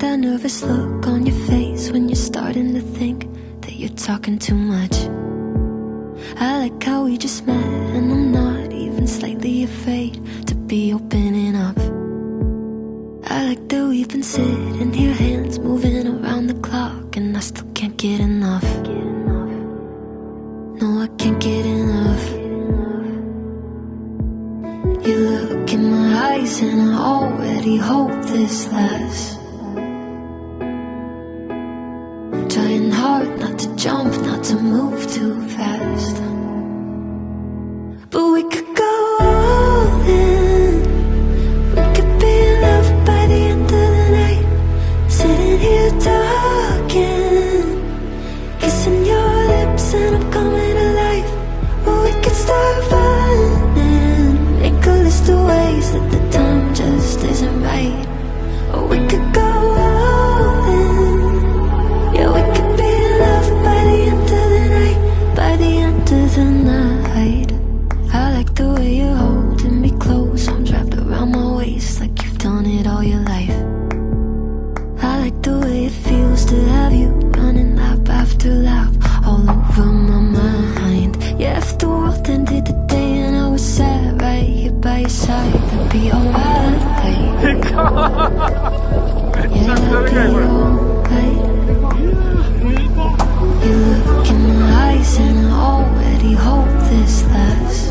that nervous look on your face when you're starting to think that you're talking too much. I like how we just met and I'm not even slightly afraid to be opening up. I like that we've been sitting here, hands moving around the clock, and I still can't get enough. No, I can't get enough. You look in my eyes and I already hope this lasts. Trying hard not to jump, not to move too fast. But we could go all in. We could be in love by the end of the night. Sitting here talking, kissing your lips and I'm coming alive. Or we could start running, make a list of ways that the time just isn't right. Or we could go all in. Yeah, we could be in love by the end of the night. By the end of the night. I like the way you're holding me close, arms wrapped around my waist like you've done it all your life. I like the way it feels to have you running lap after lap all over my mind. Yeah, if the world ended today and I was sat right here by your side, that'd be alright. Yeah, that'd be alright. You look in my eyes and I already hope this lasts.